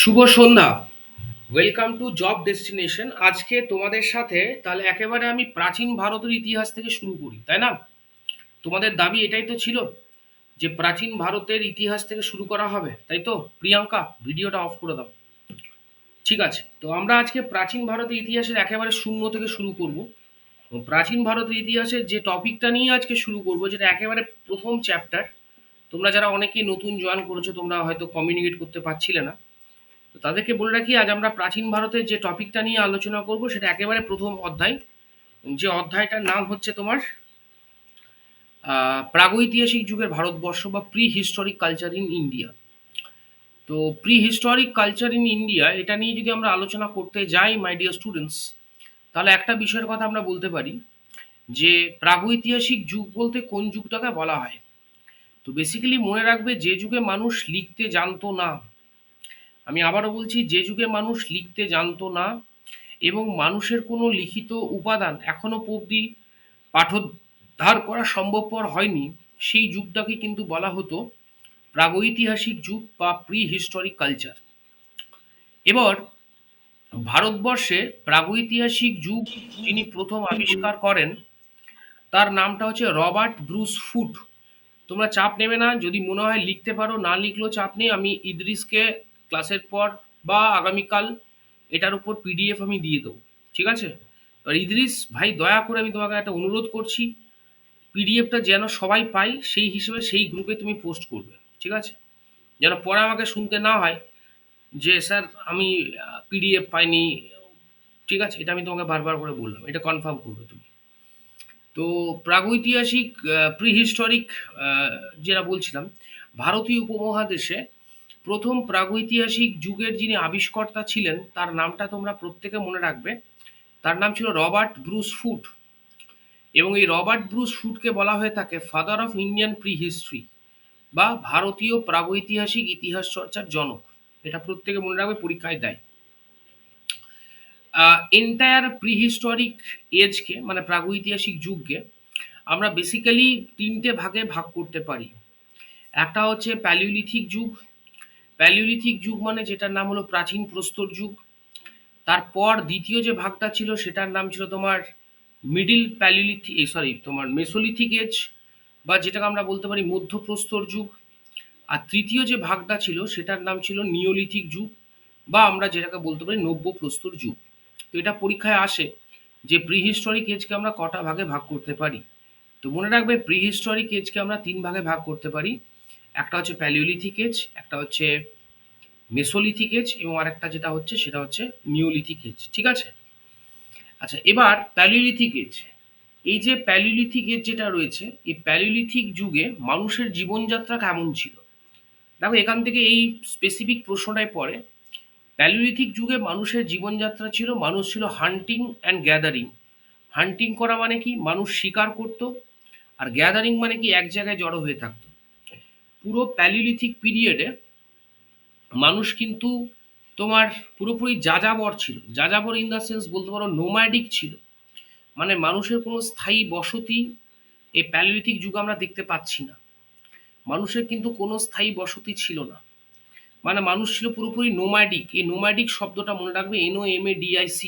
শুভ সন্ধ্যা। Welcome to job destination. আজকে তোমাদের সাথে তাহলে একেবারে আমি প্রাচীন ভারতের ইতিহাস থেকে শুরু করি, তাই না? তোমাদের দাবি এটাই তো ছিল যে প্রাচীন ভারতের ইতিহাস থেকে শুরু করা হবে, তাই তো? প্রিয়াঙ্কা, ভিডিওটা অফ করে দাও। ঠিক আছে, তো আমরা আজকে প্রাচীন ভারতের ইতিহাসের একেবারে শূন্য থেকে শুরু করব। তো প্রাচীন ভারতের ইতিহাসের যে টপিকটা নিয়ে আজকে শুরু করব, যেটা একেবারে প্রথম চ্যাপ্টার। তোমরা যারা অনেকেই নতুন জয়েন করেছো, তোমরা হয়তো কমিউনিকেট করতে পারছিলে না, তো তাদেরকে বলে রাখি আজ আমরা প্রাচীন ভারতের যে টপিকটা নিয়ে আলোচনা করব সেটা একেবারে প্রথম অধ্যায়। যে অধ্যায়টার নাম হচ্ছে তোমার প্রাগৈতিহাসিক যুগের ভারতবর্ষ বা prehistoric culture in India. তো prehistoric culture in India এটা নিয়ে যদি আমরা আলোচনা করতে যাই মাই ডিয়ার স্টুডেন্টস, তাহলে একটা বিষয়ের কথা আমরা বলতে পারি যে প্রাগৈতিহাসিক যুগ বলতে কোন যুগটাকে বলা হয়। তো বেসিক্যালি মনে রাখবে, যে যুগে মানুষ লিখতে জানতো না, আমি আবারও বলছি, যে যুগে মানুষ লিখতে জানতো না এবং মানুষের কোনো লিখিত উপাদান এখনো অবধি পাঠোদ্ধার করা সম্ভবপর হয়নি, সেই যুগটাকে কিন্তু বলা হতো প্রাগৈতিহাসিক যুগ বা প্রি হিস্টোরিক কালচার। এবার ভারতবর্ষে প্রাগৈতিহাসিক যুগ যিনি প্রথম আবিষ্কার করেন তার নামটা হচ্ছে রবার্ট ব্রুস ফুট। তোমরা চাপ নেবে না, যদি মনে হয় লিখতে পারো, না লিখলেও চাপ নেই, আমি ইদ্রিসকে ক্লাসের পর বা আগামীকাল এটার উপর পিডিএফ আমি দিয়ে দেবো। ঠিক আছে? এবার ইদ্রিস ভাই, দয়া করে আমি তোমাকে একটা অনুরোধ করছি, পিডিএফটা যেন সবাই পায় সেই হিসেবে সেই গ্রুপে তুমি পোস্ট করবে। ঠিক আছে? যেন পরে আমাকে শুনতে না হয় যে স্যার আমি পিডিএফ পাইনি। ঠিক আছে, এটা আমি তোমাকে বারবার করে বললাম, এটা কনফার্ম করবে তুমি। তো প্রাগৈতিহাসিক প্রিহিস্টরিক যেটা বলছিলাম, ভারতীয় উপমহাদেশে প্রথম প্রাগৈতিহাসিক যুগের যিনি আবিষ্কর্তা ছিলেন তার নামটা তোমরা প্রত্যেকে মনে রাখবে। তার নাম ছিল রবার্ট ব্রুস ফুট। এবং এই রবার্ট ব্রুস ফুটকে বলা হয়ে থাকে father of Indian pre history বা ভারতীয় প্রাগৈতিহাসিক ইতিহাস চর্চার জনক। এটা প্রত্যেকে মনে রাখবে, পরীক্ষায় দেয়। এন্টায়ার প্রিহিস্টরিক এজকে মানে প্রাগৈতিহাসিক যুগকে আমরা বেসিক্যালি তিনটে ভাগে ভাগ করতে পারি। একটা হচ্ছে প্যালিওলিথিক যুগ। প্যালিওলিথিক যুগ মানে যেটার নাম হলো প্রাচীন প্রস্তর যুগ। তারপর দ্বিতীয় যে ভাগটা ছিল সেটার নাম ছিল তোমার মিডিল প্যালিওলিথিক, সরি তোমার মেসোলিথিক এজ বা যেটাকে আমরা বলতে পারি মধ্যপ্রস্তর যুগ। আর তৃতীয় যে ভাগটা ছিল সেটার নাম ছিল নিওলিথিক যুগ বা আমরা যেটাকে বলতে পারি নব্য প্রস্তর যুগ। তো এটা পরীক্ষায় আসে যে প্রিহিস্টরিক এজকে আমরা কটা ভাগে ভাগ করতে পারি। তো মনে রাখবে, প্রিহিস্টরিক এজকে আমরা তিন ভাগে ভাগ করতে পারি। একটা হচ্ছে প্যালিওলিথিক এজ, একটা হচ্ছে মেসোলিথিক এজ এবং আরেকটা যেটা হচ্ছে সেটা হচ্ছে নিওলিথিক এজ। ঠিক আছে? আচ্ছা, এবার প্যালিওলিথিক এজ। এই যে প্যালিওলিথিক এজ যেটা রয়েছে, এই প্যালিওলিথিক যুগে মানুষের জীবনযাত্রা কেমন ছিল? দেখো, এখান থেকে এই স্পেসিফিক প্রশ্নটাই পড়ে। প্যালিওলিথিক যুগে মানুষের জীবনযাত্রা ছিল, মানুষ ছিল হান্টিং অ্যান্ড গ্যাদারিং। হান্টিং করা মানে কি? মানুষ শিকার করত। আর গ্যাদারিং মানে কি? এক জায়গায় জড়ো হয়ে থাকতো। পুরো প্যালিওলিথিক পিরিয়ডে মানুষ কিন্তু তোমার পুরোপুরি যাযাবর ছিল। যাযাবর ইন দ্য সেন্স বলতে পারো নোম্যাডিক ছিল। মানে মানুষের কোনো স্থায়ী বসতি এই প্যালিওলিথিক যুগে আমরা দেখতে পাচ্ছি না। মানুষের কিন্তু কোনো স্থায়ী বসতি ছিল না। মানে মানুষ ছিল পুরোপুরি নোম্যাডিক। এই নোম্যাডিক শব্দটা মনে রাখবে, NOMADIC।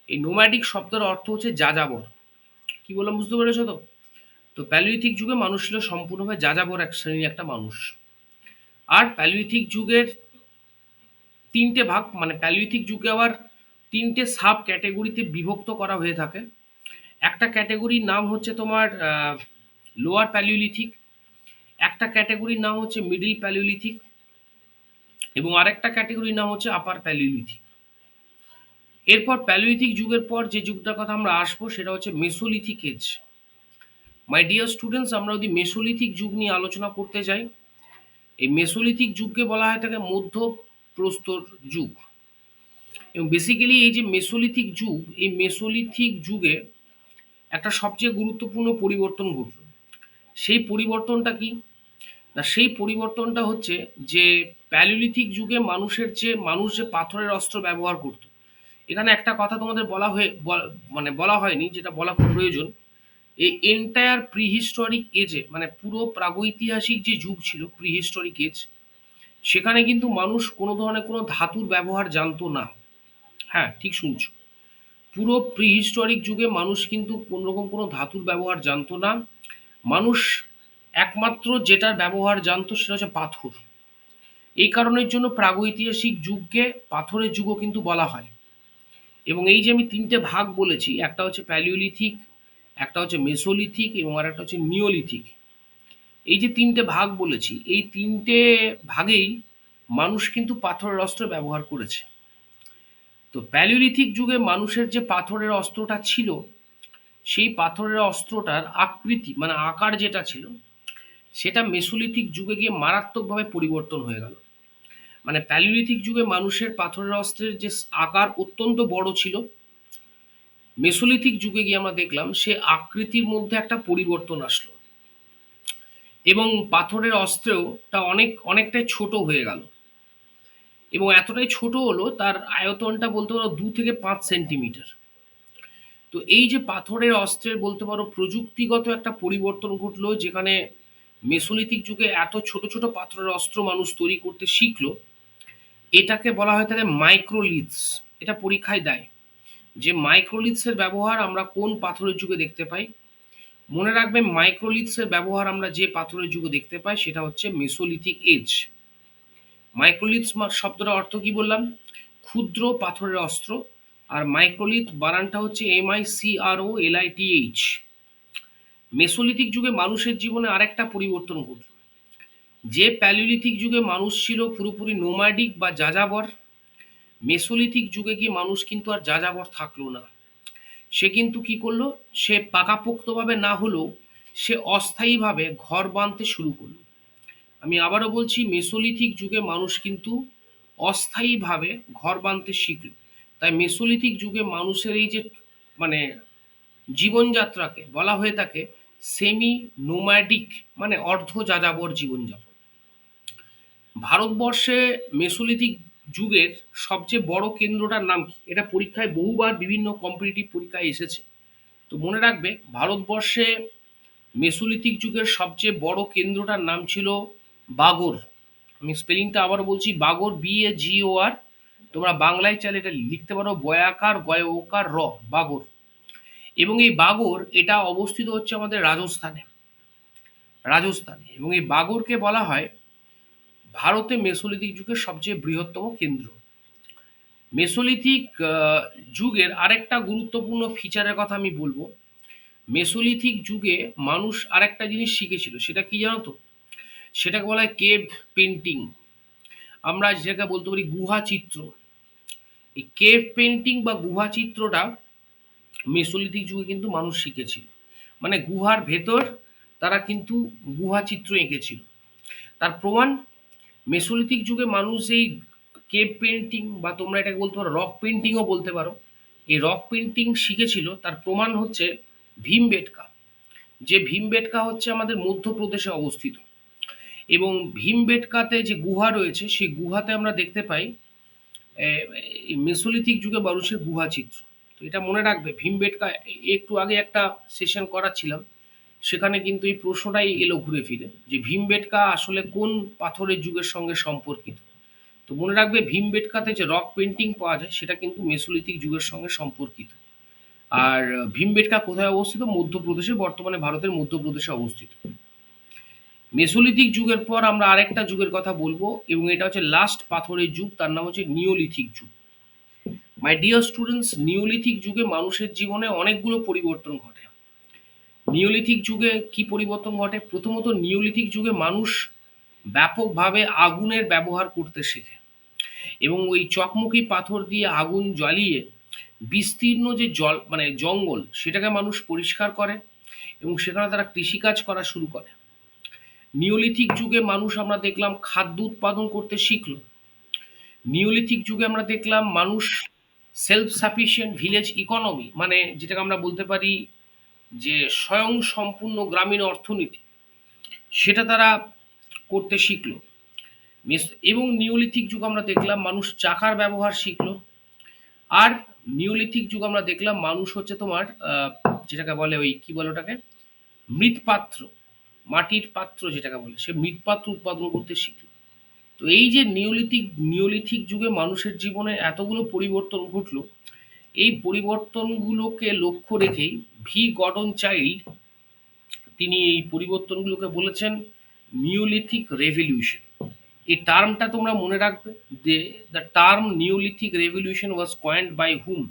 এই নোম্যাডিক শব্দের অর্থ হচ্ছে যাযাবর। কি বললাম, বুঝতে পেরেছো তো? তো প্যালিওলিথিক যুগে মানুষ ছিল সম্পূর্ণভাবে যাযাবর এক শ্রেণীর একটা মানুষ। আর প্যালিওলিথিক যুগের তিনটে ভাগ, মানে প্যালিওলিথিক যুগে আবার তিনটে সাব ক্যাটেগরিতে বিভক্ত করা হয়ে থাকে। একটা ক্যাটেগরির নাম হচ্ছে তোমার লোয়ার প্যালিওলিথিক, একটা ক্যাটেগরির নাম হচ্ছে মিডিল প্যালিওলিথিক এবং আরেকটা ক্যাটেগরির নাম হচ্ছে আপার প্যালিওলিথিক। এরপর প্যালিওলিথিক যুগের পর যে যুগটার কথা আমরা আসবো সেটা হচ্ছে Mesolithic age. My dear students, আমরা যদি মেসোলিথিক যুগ নিয়ে আলোচনা করতে যাই, এই মেসোলিথিক যুগকে বলা হয় থাকে মধ্য প্রস্তর যুগ। এবং বেসিক্যালি এই যে মেসোলিথিক যুগ, এই মেসোলিথিক যুগে একটা সবচেয়ে গুরুত্বপূর্ণ পরিবর্তন ঘটল। সেই পরিবর্তনটা কি? না, সেই পরিবর্তনটা হচ্ছে যে প্যালিওলিথিক যুগে মানুষ যে পাথরের অস্ত্র ব্যবহার করত। এখানে একটা কথা তোমাদের মানে বলা হয়নি, যেটা বলা খুব প্রয়োজন। এই এন্টায়ার প্রিহিস্টরিক এজে মানে পুরো প্রাগৈতিহাসিক যে যুগ ছিল প্রিহিস্টরিক এজ, সেখানে কিন্তু মানুষ কোনো ধরনের কোনো ধাতুর ব্যবহার জানতো না। হ্যাঁ, ঠিক শুনছো। পুরো প্রিহিস্টরিক যুগে মানুষ কিন্তু কোনো রকম কোনো ধাতুর ব্যবহার জানতো না। মানুষ একমাত্র যেটার ব্যবহার জানতো সেটা হচ্ছে পাথর। এই কারণের জন্য প্রাগৈতিহাসিক যুগকে পাথরের যুগও কিন্তু বলা হয়। এবং এই যে আমি ৩ টে ভাগ বলেছি, একটা হচ্ছে প্যালিওলিথিক, একটা হচ্ছে মেসোলিথিক এবং আরেকটা হচ্ছে নিওলিথিক। এই যে ৩ টে ভাগ বলেছি, এই ৩ টে ভাগেই মানুষ কিন্তু পাথরের অস্ত্র ব্যবহার করেছে। তো প্যালিওলিথিক যুগে মানুষের যে পাথরের অস্ত্রটা ছিল, সেই পাথরের অস্ত্রটার আকৃতি মানে আকার যেটা ছিল, সেটা মেসোলিথিক যুগে গিয়ে মারাত্মকভাবে পরিবর্তন হয়ে গেল। মানে প্যালিওলিথিক যুগে মানুষের পাথরের অস্ত্রের যে আকার অত্যন্ত বড় ছিল, মেসোলিথিক যুগে গিয়ে আমরা দেখলাম সে আকৃতির মধ্যে একটা পরিবর্তন আসলো এবং পাথরের অস্ত্রেও তা অনেকটাই ছোট হয়ে গেল এবং এতটাই ছোট হলো তার আয়তনটা বলতে পারো 2 থেকে 5 সেন্টিমিটার। তো এই যে পাথরের অস্ত্রের বলতে পারো প্রযুক্তিগত একটা পরিবর্তন ঘটলো, যেখানে মেসোলিথিক যুগে এত ছোট ছোট পাথরের অস্ত্র মানুষ তৈরি করতে শিখলো, এটাকে বলা হয় থাকে মাইক্রোলিথস। এটা পরীক্ষায় দেয় যে মাইক্রোলিথসের ব্যবহার আমরা কোন পাথরের যুগে দেখতে পাই। মনে রাখবে, মাইক্রোলিথসের ব্যবহার আমরা যে পাথরের যুগে দেখতে পাই সেটা হচ্ছে মেসোলিথিক এজ। মাইক্রোলিথস শব্দটা অর্থ কি বললাম? ক্ষুদ্র পাথরের অস্ত্র। আর মাইক্রোলিথ বানানটা হচ্ছে MICROLITH। মেসোলিথিক যুগে মানুষের জীবনে আরেকটা পরিবর্তন ঘটল। যে প্যালিওলিথিক যুগে মানুষ ছিল পুরোপুরি নোম্যাডিক বা যাযাবর, মেসোলিথিক যুগে গিয়ে মানুষ কিন্তু আর যাযাবর থাকলো না। সে কিন্তু কি করলো, সে পাকাপোক্তভাবে না হলেও সে অস্থায়ীভাবে ঘর বাঁধতে শুরু করলো। আমি আবারও বলছি, মেসোলিথিক যুগে মানুষ কিন্তু অস্থায়ীভাবে ঘর বাঁধতে শিখল। তাই মেসোলিথিক যুগে মানুষের এই যে মানে জীবনযাত্রাকে বলা হয়ে থাকে সেমি নোম্যাডিক, মানে অর্ধ যাযাবর জীবনযাপন। ভারতবর্ষে মেসোলিথিক যুগের সবচেয়ে বড় কেন্দ্রটার নাম কি? এটা পরীক্ষায় বহুবার বিভিন্ন কম্পিটিটিভ পরীক্ষায় এসেছে। তো মনে রাখবে, ভারতবর্ষে মেসোলিথিক যুগের সবচেয়ে বড় কেন্দ্রটার নাম ছিল বাগর। আমি স্পেলিংটা আবার বলছি, বাগর, BAGOR। তোমরা বাংলায় চাইলে এটা লিখতে পারো বয়াকার গয় ওকার র, বাগর। এবং এই বাগর এটা অবস্থিত হচ্ছে আমাদের রাজস্থানে। রাজস্থানে এবং এই বাগরকে বলা হয় ভারতে মেসোলিথিক যুগের সবচেয়ে বৃহত্তম কেন্দ্র। মেসোলিথিক যুগের আরেকটা গুরুত্বপূর্ণ ফিচারের কথা আমি বলবো। মেসোলিথিক যুগে মানুষ আরেকটা জিনিস শিখেছিল, সেটা কি জানো তো? সেটাকে বলা হয় কেভ পেন্টিং। আমরা যেটাকে বলতে পারি গুহা চিত্র। এই কেভ পেন্টিং বা গুহা চিত্রটা মেসোলিথিক যুগে কিন্তু মানুষ শিখেছিল। মানে গুহার ভেতর তারা কিন্তু গুহা চিত্র এঁকেছিল। তার প্রমাণ, মেসোলিথিক যুগে মানুষ এই কেভ পেন্টিং বা তোমরা এটাকে বলতে পারো রক পেন্টিংও বলতে পারো, এই রক পেন্টিং শিখেছিল। তার প্রমাণ হচ্ছে ভীমবেটকা। যে ভীমবেটকা হচ্ছে আমাদের মধ্যপ্রদেশে অবস্থিত এবং ভীমবেটকাতে যে গুহা রয়েছে সেই গুহাতে আমরা দেখতে পাই মেসোলিথিক যুগে মানুষের গুহা চিত্র। তো এটা মনে রাখবে, ভীমবেটকা একটু আগে একটা সেশন করাচ্ছিলাম, সেখানে কিন্তু এই প্রশ্নটাই এলো ঘুরে ফিরে যে ভীমবেটকা আসলে কোন পাথরের যুগের সঙ্গে সম্পর্কিত। তো মনে রাখবে, ভীমবেটকাতে যে রক পেন্টিং পাওয়া যায় সেটা কিন্তু মেসোলিথিক যুগের সঙ্গে সম্পর্কিত। আর ভীমবেটকা কোথায় অবস্থিত? মধ্যপ্রদেশে, বর্তমানে ভারতের মধ্যপ্রদেশে অবস্থিত। মেসোলিথিক যুগের পর আমরা আরেকটা যুগের কথা বলবো এবং এটা হচ্ছে লাস্ট পাথরের যুগ, তার নাম হচ্ছে নিওলিথিক যুগ। মাই ডিয়ার স্টুডেন্টস, নিওলিথিক যুগে মানুষের জীবনে অনেকগুলো পরিবর্তন ঘটে। নিওলিথিক যুগে কি পরিবর্তন ঘটে? প্রথমত, নিওলিথিক যুগে মানুষ ব্যাপকভাবে আগুনের ব্যবহার করতে শেখে এবং ওই চকমকি পাথর দিয়ে আগুন জ্বালিয়ে বিস্তীর্ণ যে জঙ্গল সেটাকে মানুষ পরিষ্কার করে এবং সেখানে তারা কৃষিকাজ করা শুরু করে। নিওলিথিক যুগে মানুষ আমরা দেখলাম খাদ্য উৎপাদন করতে শিখলো। নিওলিথিক যুগে আমরা দেখলাম মানুষ সেলফ সাফিসিয়েন্ট ভিলেজ ইকোনমি, মানে যেটাকে আমরা বলতে পারি যে স্বয়ংসম্পূর্ণ গ্রামীণ অর্থনীতি, সেটা তারা করতে শিখলো। এবং নিওলিথিক যুগ আমরা দেখলাম মানুষ চাকার ব্যবহার শিখলো। আর নিওলিথিক যুগ আমরা দেখলাম মানুষ হচ্ছে তোমার যেটাকে বলে ওই কি বলে ওটাকে, মৃৎপাত্র, মাটির পাত্র যেটাকে বলে, সে মৃৎপাত্র উৎপাদন করতে শিখলো। তো এই যে নিওলিথিক যুগে মানুষের জীবনে এতগুলো পরিবর্তন ঘটলো, এই পরিবর্তনগুলোকে লক্ষ্য রেখেই গর্ডন চাইল্ড তিনি এই পরিবর্তনগুলোকে বলেছেন নিওলিথিক রেভলিউশন। এই টার্মটা তোমরা মনে রাখবে যে the term Neolithic revolution was coined by hmm.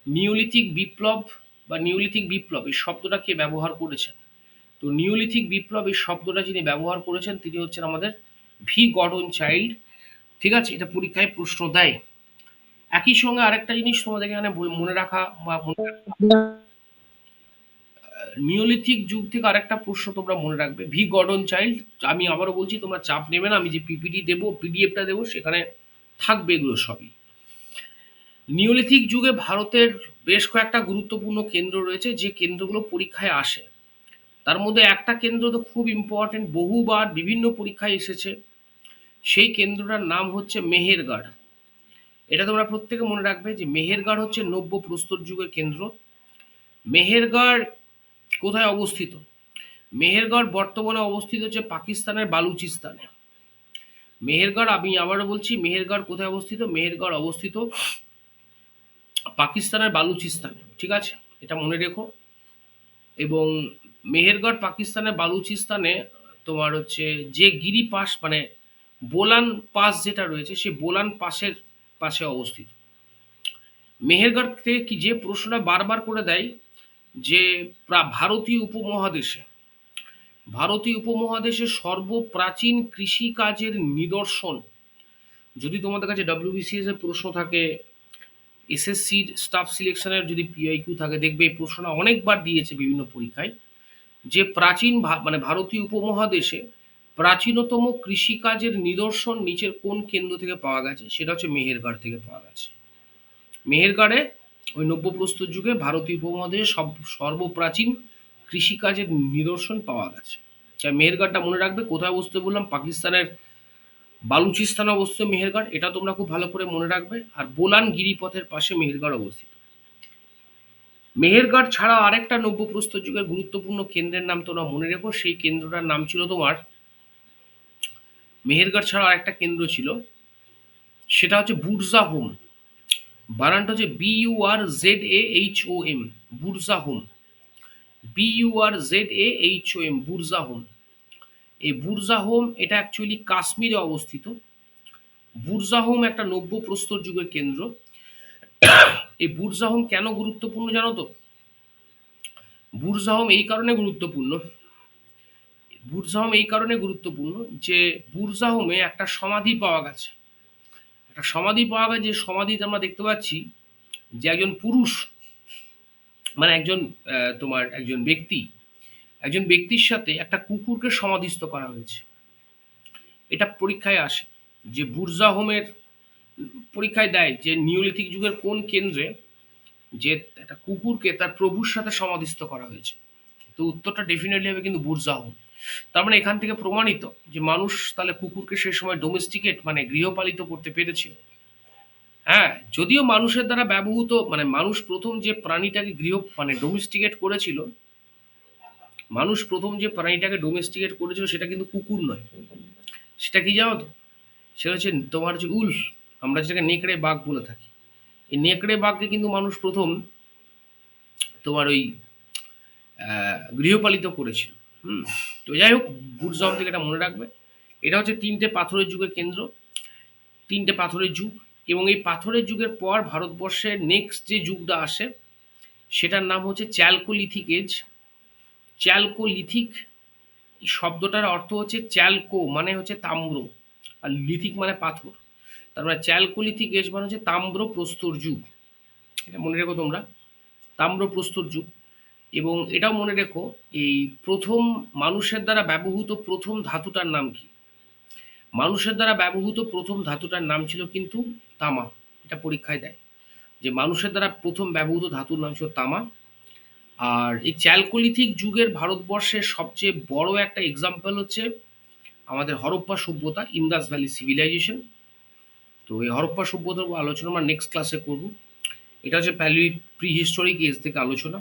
Neolithic বিপ্লব বা নিওলিথিক বিপ্লব এই শব্দটা কে ব্যবহার করেছেন? তো নিওলিথিক বিপ্লব এই শব্দটা যিনি ব্যবহার করেছেন তিনি হচ্ছেন আমাদের গর্ডন চাইল্ড। ঠিক আছে, এটা পরীক্ষায় প্রশ্ন দেয়। একই সঙ্গে আরেকটা জিনিস তোমাদের এখানে মনে রাখা বা নিওলিথিক যুগ থেকে আরেকটা প্রশ্ন তোমরা মনে রাখবে গর্ডন চাইল্ড। আমি আবারও বলছি, তোমরা চাপ নেবে না, আমি যে পিপিটি দেবো, পিডিএফটা দেবো, সেখানে থাকবে এগুলো সবই। নিওলিথিক যুগে ভারতের বেশ কয়েকটা গুরুত্বপূর্ণ কেন্দ্র রয়েছে যে কেন্দ্রগুলো পরীক্ষায় আসে। তার মধ্যে একটা কেন্দ্র তো খুব ইম্পর্টেন্ট, বহুবার বিভিন্ন পরীক্ষায় এসেছে, সেই কেন্দ্রটার নাম হচ্ছে মেহেরগড়। এটা তোমরা প্রত্যেকে মনে রাখবে যে মেহেরগড় হচ্ছে নব্য প্রস্তর যুগের কেন্দ্র। মেহেরগড় কোথায় অবস্থিত? মেহেরগড় বর্তমানে অবস্থিত হচ্ছে পাকিস্তানের বালুচিস্তানে। মেহেরগড়, আমি আবারও বলছি, মেহেরগড় কোথায় অবস্থিত? মেহেরগড় অবস্থিত পাকিস্তানের বালুচিস্তানে। ঠিক আছে, এটা মনে রেখো। এবং মেহেরগড় পাকিস্তানের বালুচিস্তানে তোমার হচ্ছে যে গিরি পাস মানে বোলান পাস যেটা রয়েছে, সেই বোলান পাসের পাশে অবস্থিত। মেহেরগড় থেকে কি যে প্রশ্নটা বারবার করে দেয় যে ভারতীয় উপমহাদেশে সর্বপ্রাচীন কৃষিকাজের নিদর্শন। যদি তোমাদের কাছে ডব্লিউবিসিএস এর প্রশ্ন থাকে, এসএসসির স্টাফ সিলেকশনের যদি পিআইকিউ থাকে, দেখবে এই প্রশ্নটা অনেকবার দিয়েছে বিভিন্ন পরীক্ষায়, যে প্রাচীন মানে ভারতীয় উপমহাদেশে প্রাচীনতম কৃষিকাজের নিদর্শন নিচের কোন কেন্দ্র থেকে পাওয়া গেছে? সেটা হচ্ছে মেহেরগড় থেকে পাওয়া গেছে। মেহেরগড়ে ওই নব্যপ্রস্তর যুগে ভারতীয় উপমহাদেশে সর্বপ্রাচীন কৃষিকাজের নিদর্শন পাওয়া গেছে। তাই মেহেরগড়টা মনে রাখবে। কোথায় অবস্থিত বললাম? পাকিস্তানের বালুচিস্তানে অবস্থিত মেহেরগড়, এটা তোমরা খুব ভালো করে মনে রাখবে। আর বোলান গিরিপথের পাশে মেহেরগড় অবস্থিত। মেহেরগড় ছাড়া আরেকটা নব্যপ্রস্তর যুগের গুরুত্বপূর্ণ কেন্দ্রের নাম তোমরা মনে রেখো, সেই কেন্দ্রটার নাম ছিল তোমার, মেহেরগড় ছাড়া আরেকটা কেন্দ্র ছিল, সেটা হচ্ছে বুরজাহোম। বানানটা হচ্ছে BURZAHOM, বুরজাহোম, BURZAHOM, বুরজাহোম। এই বুরজাহোম এটা অ্যাকচুয়ালি কাশ্মীরে অবস্থিত। বুরজাহোম একটা নব্য প্রস্তর যুগের কেন্দ্র। এই বুরজাহোম কেন গুরুত্বপূর্ণ জানো তো? বুরজাহোম এই কারণে গুরুত্বপূর্ণ, যে বুরজাহোমে একটা সমাধি পাওয়া গেছে। যে সমাধিতে আমরা দেখতে পাচ্ছি যে একজন পুরুষ, মানে একজন তোমার একজন ব্যক্তির সাথে একটা কুকুরকে সমাধিস্থ করা হয়েছে। এটা পরীক্ষায় আসে যে বুরজাহোমের পরীক্ষায় দেয় যে নিওলিথিক যুগের কোন কেন্দ্রে যে একটা কুকুরকে তার প্রভুর সাথে সমাধিস্থ করা হয়েছে। তো উত্তরটা ডেফিনেটলি হবে কিন্তু বুরজাহোম। তার মানে এখান থেকে প্রমাণিত যে মানুষ তাহলে কুকুরকে সেই সময় ডোমেস্টিকেট মানে গৃহপালিত করতে পেরেছিল। হ্যাঁ, যদিও মানুষের দ্বারা ব্যবহৃত মানে মানুষ প্রথম যে প্রাণীটাকে ডোমেস্টিকেট করেছিল সেটা কিন্তু কুকুর নয়। সেটা কি জানো তো? সেটা হচ্ছে তোমার হচ্ছে উলফ, আমরা যেটাকে নেকড়ে বাঘ বলে থাকি। এই নেকড়ে বাঘকে কিন্তু মানুষ প্রথম তোমার ওই গৃহপালিত করেছিল। তো যাই হোক, বুরজাহোম থেকে এটা মনে রাখবে। এটা হচ্ছে তিনটে পাথরের যুগের কেন্দ্র, তিনটে পাথরের যুগ। এবং এই পাথরের যুগের পর ভারতবর্ষের নেক্সট যে যুগটা আসে সেটার নাম হচ্ছে চ্যালকোলিথিক এজ। চ্যালকোলিথিক শব্দটার অর্থ হচ্ছে চ্যালকো মানে হচ্ছে তাম্র, আর লিথিক মানে পাথর। তার মানে চ্যালকোলিথিক এজ মানে হচ্ছে তাম্র প্রস্তর যুগ। এটা মনে রেখো তোমরা, তাম্র প্রস্তর যুগ। এবং এটাও মনে রেখো, এই প্রথম মানুষের দ্বারা ব্যবহৃত প্রথম ধাতুটার নাম কি? মানুষের দ্বারা ব্যবহৃত প্রথম ধাতুটার নাম ছিল কিন্তু তামা। এটা পরীক্ষায় দেয় যে মানুষের দ্বারা প্রথম ব্যবহৃত ধাতুর নাম ছিল তামা। আর এই চ্যালকোলিথিক যুগের ভারতবর্ষের সবচেয়ে বড় একটা এক্সাম্পল হচ্ছে আমাদের হরপ্পা সভ্যতা, ইন্দাস ভ্যালি সিভিলাইজেশন। তো এই হরপ্পা সভ্যতার আলোচনা আমরা নেক্সট ক্লাসে করব। এটা হচ্ছে প্রি হিস্টোরিক এজ থেকে আলোচনা।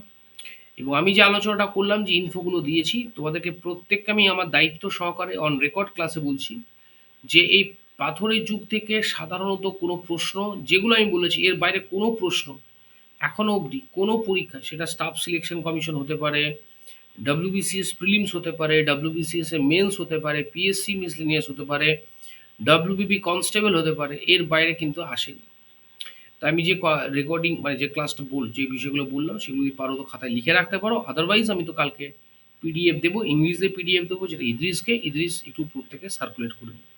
এবং আমি যে আলোচনাটা করলাম, যে ইনফোগুলো দিয়েছি তোমাদেরকে প্রত্যেককে আমি আমার দায়িত্ব সহকারে অন রেকর্ড ক্লাসে বলছি যে এই পাথরের যুগ থেকে সাধারণত কোনো প্রশ্ন, যেগুলো আমি বলেছি এর বাইরে কোনো প্রশ্ন এখনো অবধি কোনো পরীক্ষা, সেটা স্টাফ সিলেকশন কমিশন হতে পারে, ডব্লিউবিসিএস প্রিলিমস হতে পারে, ডব্লিউবিসিএস এ মেন্স হতে পারে, পিএসসি মিসলেনিয়াস হতে পারে, ডব্লিউবিপি কনস্টেবল হতে পারে, এর বাইরে কিন্তু আসেনি। তো আমি যে রেকর্ডিং মানে যে ক্লাসটা যে বিষয়গুলো বললাম সেগুলো যদি পারো তো খাতায় লিখে রাখতে পারো। আদারওয়াইজ আমি তো কালকে পিডিএফ দেবো, ইংলিশে পিডিএফ দেবো, যেটা ইদ্রিস একটু উপর থেকে সার্কুলেট করে দেবো।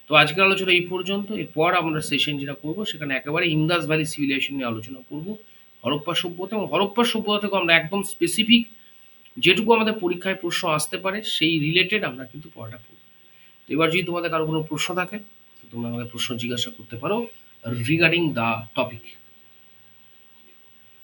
তো আজকের আলোচনা এই পর্যন্ত। এরপর আমরা সেশন যেটা করবো সেখানে একেবারে ইন্দাস ভ্যালি সিভিলাইজেশন নিয়ে আলোচনা করবো, হরপ্পা সভ্যতা, এবং হরপ্পা সভ্যতা থেকে আমরা একদম স্পেসিফিক যেটুকু আমাদের পরীক্ষায় প্রশ্ন আসতে পারে সেই রিলেটেড আমরা কিন্তু পড়াটা করবো। তো এবার যদি তোমাদের কারো কোনো প্রশ্ন থাকে তো তোমরা আমাকে প্রশ্ন জিজ্ঞাসা করতে পারো রিগার্ডিং দ্য টপিক।